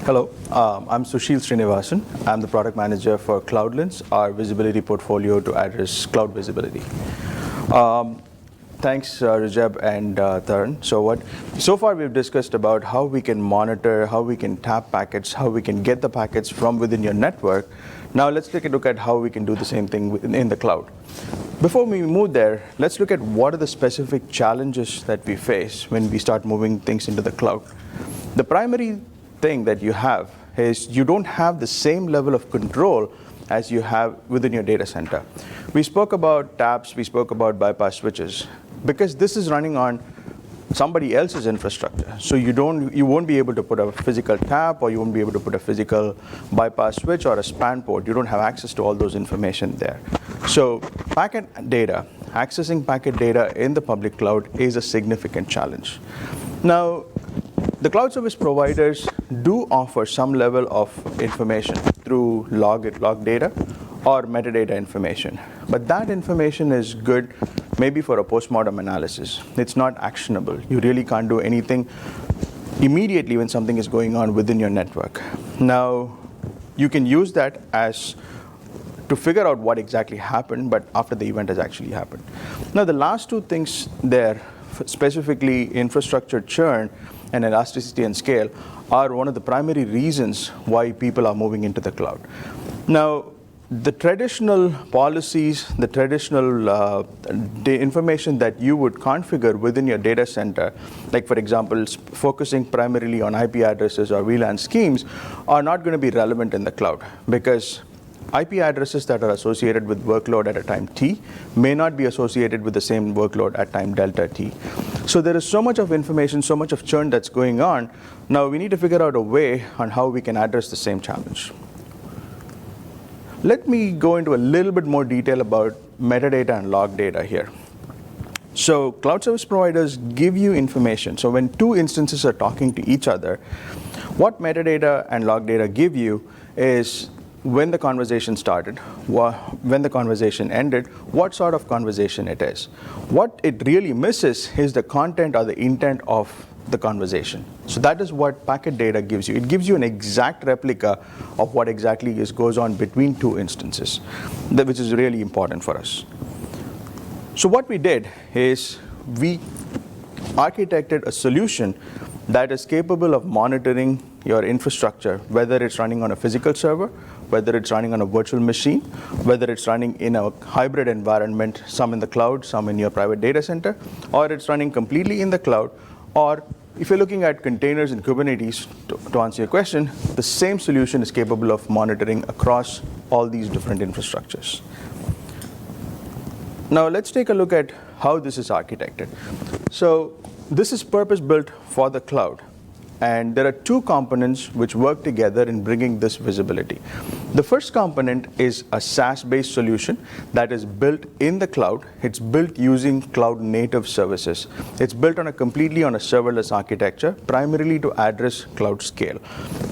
Hello, I'm Sushil Srinivasan. I'm the product manager for CloudLens, our visibility portfolio to address cloud visibility. Thanks, Rajab and Tarun. So far we've discussed about how we can monitor, how we can tap packets, how we can get the packets from within your network. Now let's take a look at how we can do the same thing in the cloud. Before we move there, let's look at what are the specific challenges that we face when we start moving things into the cloud. The primary thing that you have is you don't have the same level of control as you have within your data center. We spoke about taps, we spoke about bypass switches. Because this is running on somebody else's infrastructure, so you won't be able to put a physical tap, or you won't be able to put a physical bypass switch or a span port. You don't have access to all those information there. So packet data, accessing packet data in the public cloud is a significant challenge. Now, the cloud service providers do offer some level of information through log data or metadata information. But that information is good maybe for a postmortem analysis. It's not actionable. You really can't do anything immediately when something is going on within your network. Now, you can use that as to figure out what exactly happened, but after the event has actually happened. Now, the last two things there, specifically infrastructure churn and elasticity and scale, are one of the primary reasons why people are moving into the cloud. Now, the traditional policies, the traditional the information that you would configure within your data center, like for example, focusing primarily on IP addresses or VLAN schemes, are not going to be relevant in the cloud, because IP addresses that are associated with workload at a time t may not be associated with the same workload at time delta t. So there is so much of information, so much of churn that's going on. Now we need to figure out a way on how we can address the same challenge. Let me go into a little bit more detail about metadata and log data here. So cloud service providers give you information. So when two instances are talking to each other, what metadata and log data give you is when the conversation started, when the conversation ended, what sort of conversation it is. What it really misses is the content or the intent of the conversation. So that is what packet data gives you. It gives you an exact replica of what exactly goes on between two instances, which is really important for us. So what we did is we architected a solution that is capable of monitoring your infrastructure, whether it's running on a physical server, whether it's running on a virtual machine, whether it's running in a hybrid environment, some in the cloud, some in your private data center, or it's running completely in the cloud, or if you're looking at containers in Kubernetes, to answer your question, the same solution is capable of monitoring across all these different infrastructures. Now let's take a look at how this is architected. So this is purpose-built for the cloud. And there are two components which work together in bringing this visibility. The first component is a SaaS-based solution that is built in the cloud. It's built using cloud-native services. It's built completely on a serverless architecture, primarily to address cloud scale.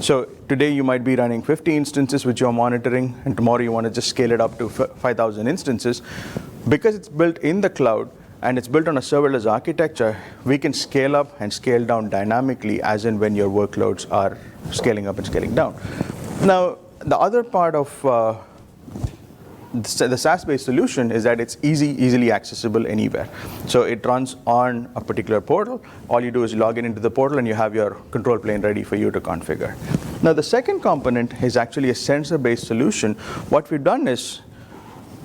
So today you might be running 50 instances which you're monitoring, and tomorrow you want to just scale it up to 5,000 instances. Because it's built in the cloud, and it's built on a serverless architecture, we can scale up and scale down dynamically as in when your workloads are scaling up and scaling down. Now, the other part of the SaaS-based solution is that it's easily accessible anywhere. So it runs on a particular portal. All you do is log into the portal and you have your control plane ready for you to configure. Now, the second component is actually a sensor-based solution. What we've done is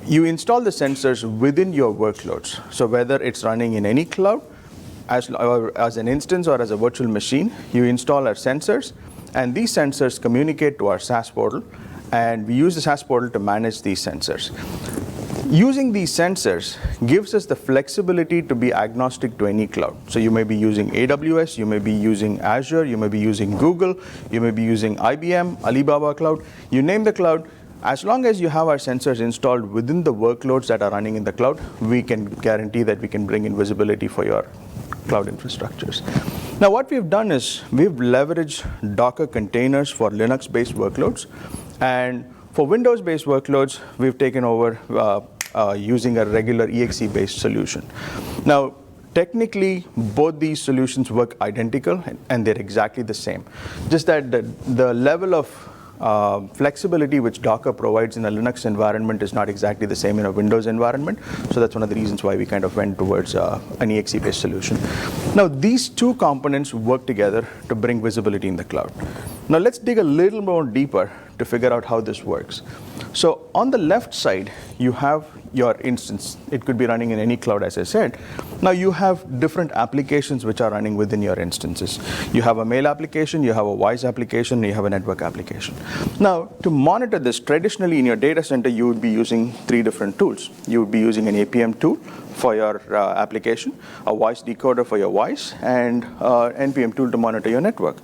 you install the sensors within your workloads. So whether it's running in any cloud, as an instance or as a virtual machine, you install our sensors, and these sensors communicate to our SaaS portal, and we use the SaaS portal to manage these sensors. Using these sensors gives us the flexibility to be agnostic to any cloud. So you may be using AWS, you may be using Azure, you may be using Google, you may be using IBM, Alibaba Cloud, you name the cloud. As long as you have our sensors installed within the workloads that are running in the cloud, we can guarantee that we can bring in visibility for your cloud infrastructures. Now what we've done is we've leveraged Docker containers for Linux-based workloads, and for Windows-based workloads, we've taken over using a regular exe-based solution. Now, technically, both these solutions work identical, and they're exactly the same. Just that the level of flexibility which Docker provides in a Linux environment is not exactly the same in a Windows environment. So that's one of the reasons why we kind of went towards an EXE-based solution. Now, these two components work together to bring visibility in the cloud. Now, let's dig a little more deeper to figure out how this works. So on the left side, you have your instance. It could be running in any cloud, as I said. Now you have different applications which are running within your instances. You have a mail application, you have a voice application, you have a network application. Now, to monitor this, traditionally in your data center, you would be using 3 different tools. You would be using an APM tool for your application, a voice decoder for your voice, and NPM tool to monitor your network.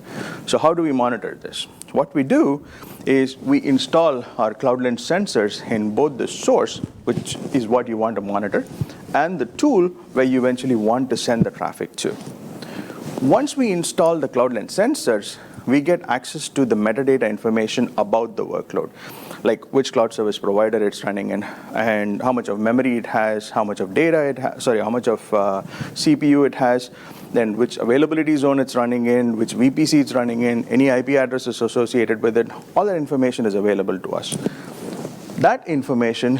So how do we monitor this? What we do is we install our CloudLens sensors in both the source, which is what you want to monitor, and the tool where you eventually want to send the traffic to. Once we install the CloudLens sensors, we get access to the metadata information about the workload, like which cloud service provider it's running in, and how much of memory it has, how much of data it has, how much of CPU it has, then which availability zone it's running in, which VPC it's running in, any IP addresses associated with it. All that information is available to us. That information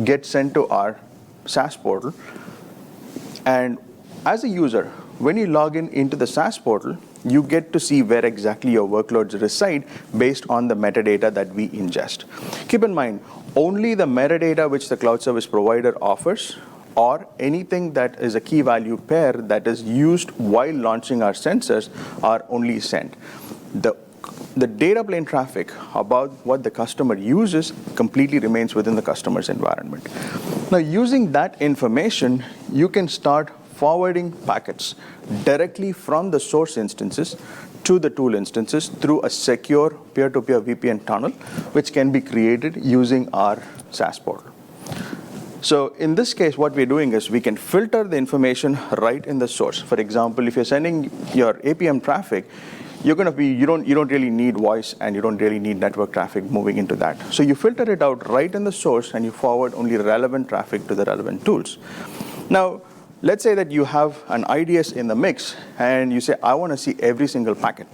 gets sent to our SaaS portal, and as a user, when you log in into the SaaS portal, you get to see where exactly your workloads reside based on the metadata that we ingest. Keep in mind, only the metadata which the cloud service provider offers, or anything that is a key value pair that is used while launching our sensors, are only sent. The data plane traffic about what the customer uses completely remains within the customer's environment. Now, using that information, you can start forwarding packets directly from the source instances to the tool instances through a secure peer-to-peer VPN tunnel, which can be created using our SaaS portal. So in this case, what we're doing is we can filter the information right in the source. For example, if you're sending your APM traffic, you don't really need voice, and you don't really need network traffic moving into that. So you filter it out right in the source, and you forward only relevant traffic to the relevant tools. Now, let's say that you have an IDS in the mix, and you say, I want to see every single packet.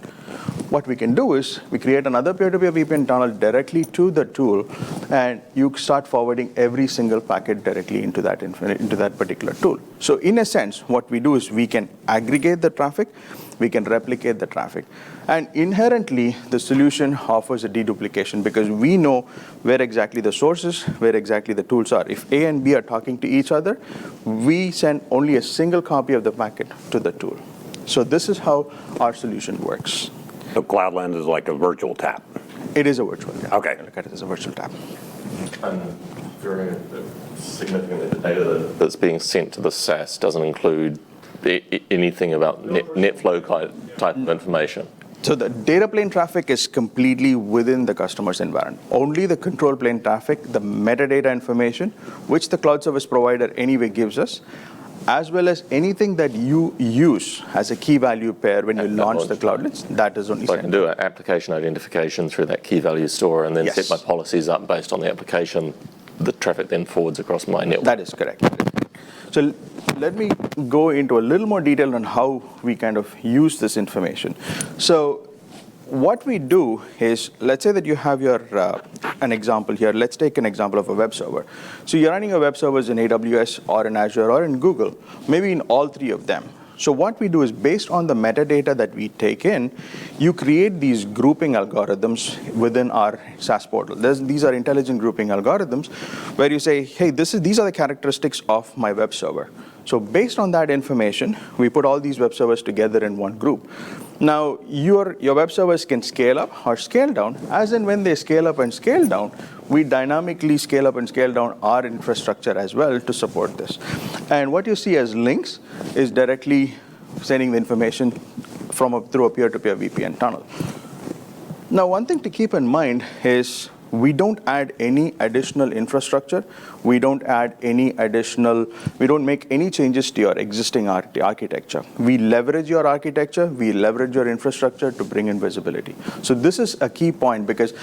What we can do is we create another peer-to-peer VPN tunnel directly to the tool, and you start forwarding every single packet directly into that particular tool. So in a sense, what we do is we can aggregate the traffic, we can replicate the traffic. And inherently, the solution offers a deduplication because we know where exactly the sources, where exactly the tools are. If A and B are talking to each other, we send only a single copy of the packet to the tool. So this is how our solution works. So CloudLens is like a virtual tap? It is a virtual tap. Okay. Look at it as a virtual tap. And very significantly, the data that's being sent to the SaaS doesn't include anything about net flow type of information. So the data plane traffic is completely within the customer's environment. Only the control plane traffic, the metadata information, which the cloud service provider anyway gives us, as well as anything that you use as a key value pair when you launch the CloudLens, that is only So sent. I can do an application identification through that key value store and then set my policies up based on the application. The traffic then forwards across my network. That is correct. So let me go into a little more detail on how we kind of use this information. So what we do is, let's say that you have your an example here. Let's take an example of a web server. So you're running your web servers in AWS or in Azure or in Google, maybe in all 3 of them. So what we do is, based on the metadata that we take in, you create these grouping algorithms within our SaaS portal. These are intelligent grouping algorithms where you say, hey, these are the characteristics of my web server. So based on that information, we put all these web servers together in one group. Now, your web servers can scale up or scale down. As and when they scale up and scale down, we dynamically scale up and scale down our infrastructure as well to support this. And what you see as links is directly sending the information through a peer-to-peer VPN tunnel. Now, one thing to keep in mind is we don't add any additional infrastructure. We don't make any changes to your existing architecture. We leverage your architecture, we leverage your infrastructure to bring in visibility. So this is a key point, because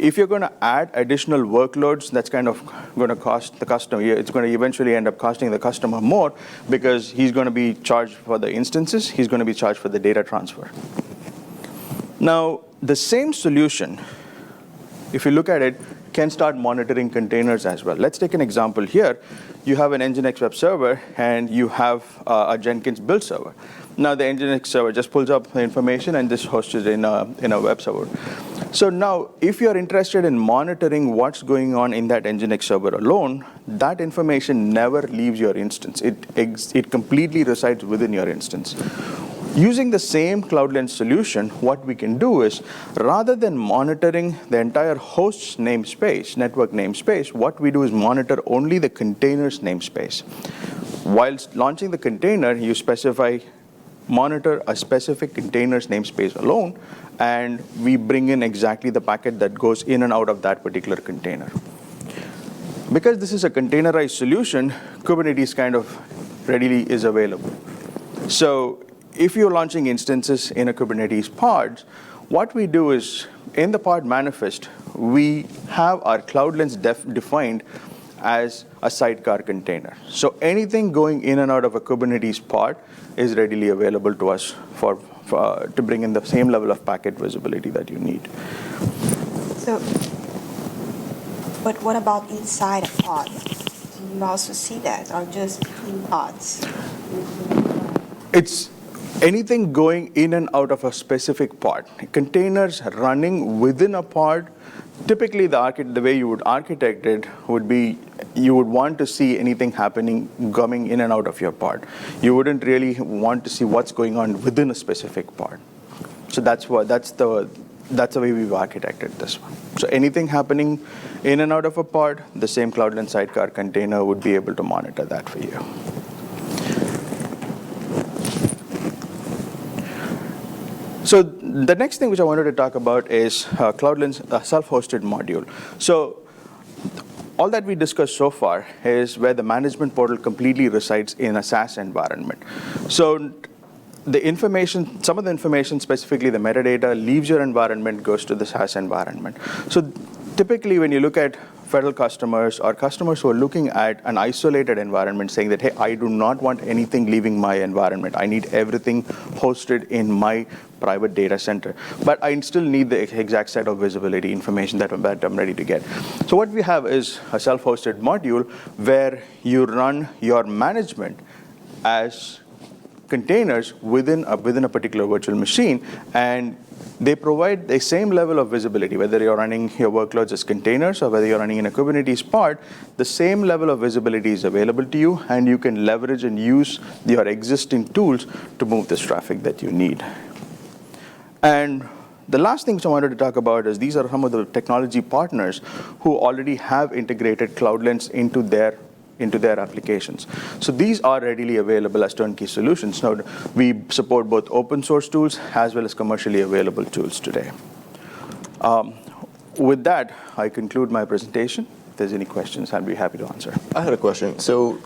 if you're going to add additional workloads, that's kind of going to cost the customer. It's going to eventually end up costing the customer more because he's going to be charged for the instances. He's going to be charged for the data transfer. Now, the same solution, if you look at it, can start monitoring containers as well. Let's take an example here. You have an Nginx web server, and you have a Jenkins build server. Now, the Nginx server just pulls up the information and just hosts it in a web server. So now, if you're interested in monitoring what's going on in that Nginx server alone, that information never leaves your instance. It completely resides within your instance. Using the same CloudLens solution, what we can do is, rather than monitoring the entire host's namespace, network namespace, what we do is monitor only the container's namespace. Whilst launching the container, you monitor a specific container's namespace alone, and we bring in exactly the packet that goes in and out of that particular container. Because this is a containerized solution, Kubernetes kind of readily is available. So if you're launching instances in a Kubernetes pods, what we do is, in the pod manifest, we have our CloudLens defined as a sidecar container. So anything going in and out of a Kubernetes pod is readily available to us to bring in the same level of packet visibility that you need. So, but what about inside a pod? Do you also see that, or just in pods? It's anything going in and out of a specific pod. Containers running within a pod, typically the way you would architect it would be, you would want to see anything happening coming in and out of your pod. You wouldn't really want to see what's going on within a specific pod. So that's the way we've architected this one. So anything happening in and out of a pod, the same CloudLens sidecar container would be able to monitor that for you. So the next thing which I wanted to talk about is CloudLens self-hosted module. So all that we discussed so far is where the management portal completely resides in a SaaS environment. So the information, some of the information, specifically the metadata, leaves your environment, goes to the SaaS environment. So typically when you look at federal customers or customers who are looking at an isolated environment saying that, hey, I do not want anything leaving my environment. I need everything hosted in my private data center. But I still need the exact set of visibility information that I'm ready to get. So what we have is a self-hosted module where you run your management as containers within a particular virtual machine, and they provide the same level of visibility, whether you're running your workloads as containers or whether you're running in a Kubernetes pod, the same level of visibility is available to you, and you can leverage and use your existing tools to move this traffic that you need. And the last thing I wanted to talk about is these are some of the technology partners who already have integrated CloudLens into their applications. So these are readily available as turnkey solutions. Now, we support both open source tools as well as commercially available tools today. With that, I conclude my presentation. If there's any questions, I'd be happy to answer. I had a question. So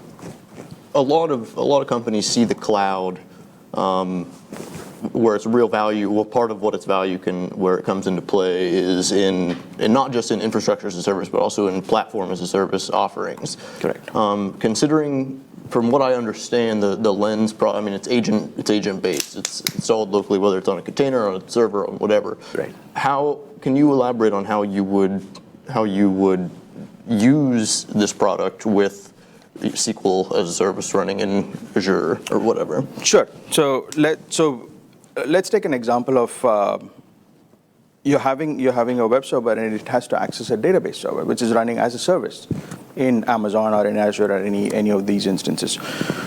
a lot of companies see the cloud where its real value, well, part of what its value where it comes into play is in not just in infrastructure as a service, but also in platform as a service offerings. Correct. Considering, from what I understand, the Lens I mean, it's agent based. It's installed locally, whether it's on a container, on a server, on whatever. Right. How can you elaborate on how you would use this product with SQL as a service running in Azure or whatever? Sure. So let's take an example of you're having a web server and it has to access a database server, which is running as a service in Amazon or in Azure or any of these instances.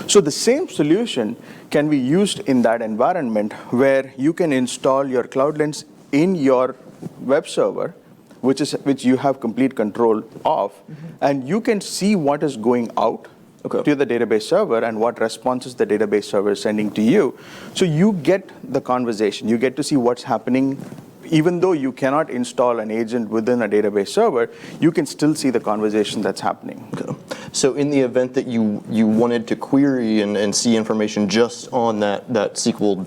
So the same solution can be used in that environment where you can install your CloudLens in your web server, which you have complete control of, and you can see what is going out to the database server and what responses the database server is sending to you. So you get the conversation. You get to see what's happening. Even though you cannot install an agent within a database server, you can still see the conversation that's happening. Okay. So in the event that you wanted to query and see information just on that SQL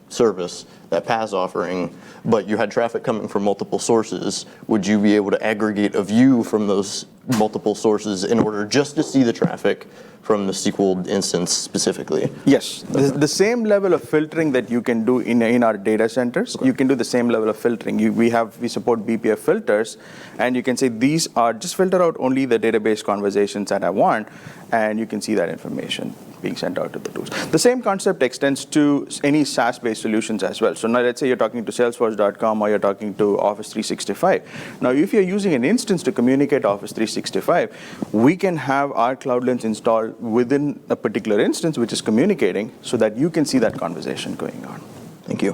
service, PaaS offering, but you had traffic coming from multiple sources, would you be able to aggregate a view from those multiple sources in order just to see the traffic from the SQL instance specifically? Yes, the same level of filtering that you can do in our data centers, you can do the same level of filtering. We support BPF filters, and you can say these are just filter out only the database conversations that I want, and you can see that information being sent out to the tools. The same concept extends to any SaaS-based solutions as well. So now let's say you're talking to Salesforce.com or you're talking to Office 365. Now, if you're using an instance to communicate Office 365, we can have our CloudLens installed within a particular instance which is communicating so that you can see that conversation going on. Thank you.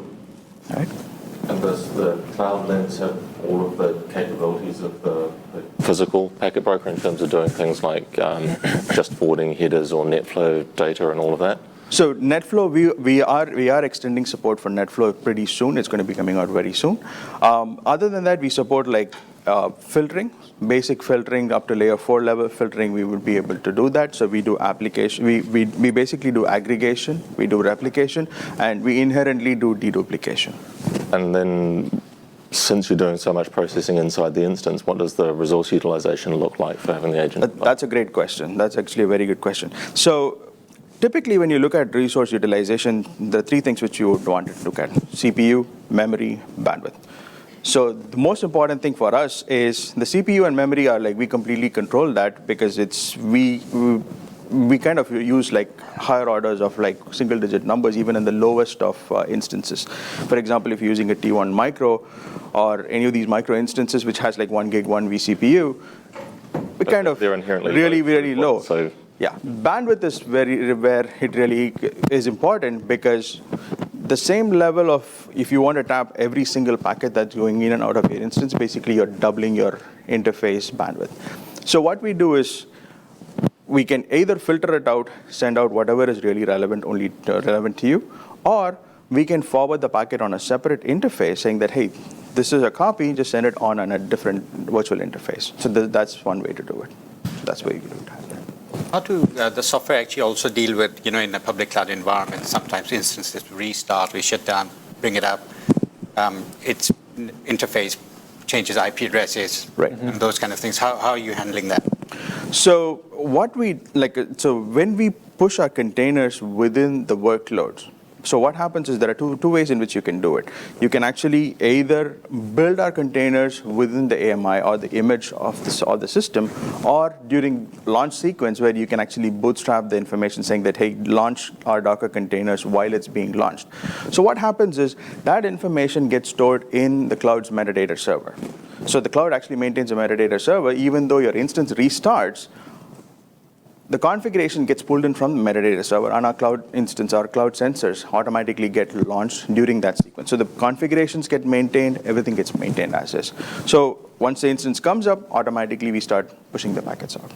All right? And does the CloudLens have all of the capabilities of the physical packet broker in terms of doing things like just forwarding headers or NetFlow data and all of that? So NetFlow, we are extending support for NetFlow pretty soon. It's going to be coming out very soon. Other than that, we support like filtering, basic filtering up to layer 4 level filtering. We would be able to do that. So we do application. We basically do aggregation. We do replication, and we inherently do deduplication. And then, since you're doing so much processing inside the instance, what does the resource utilization look like for having the agent? That's a great question. That's actually a very good question. So typically, when you look at resource utilization, the 3 things which you would want to look at: CPU, memory, bandwidth. So the most important thing for us is the CPU and memory are like, we completely control that because we kind of use like higher orders of like single digit numbers, even in the lowest of instances. For example, if you're using a T1 micro or any of these micro instances which has like 1 gig, 1 vCPU, we kind of they're inherently really, very low. So yeah, bandwidth is where it really is important, because the same level of, if you want to tap every single packet that's going in and out of your instance, basically you're doubling your interface bandwidth. So what we do is we can either filter it out, send out whatever is really relevant, only relevant to you, or we can forward the packet on a separate interface saying that, hey, this is a copy, just send it on a different virtual interface. So that's one way to do it. That's where you do it. How do the software actually also deal with, in a public cloud environment, sometimes instances restart, we shut down, bring it up, its interface changes IP addresses, right, and those kind of things. How are you handling that? So when we push our containers within the workloads, so what happens is there are two ways in which you can do it. You can actually either build our containers within the AMI or the image of the system, or during launch sequence where you can actually bootstrap the information saying that, hey, launch our Docker containers while it's being launched. So what happens is that information gets stored in the cloud's metadata server. So the cloud actually maintains a metadata server. Even though your instance restarts, the configuration gets pulled in from the metadata server, and our cloud instance, our cloud sensors automatically get launched during that sequence. So the configurations get maintained, everything gets maintained as is. So once the instance comes up, automatically we start pushing the packets out.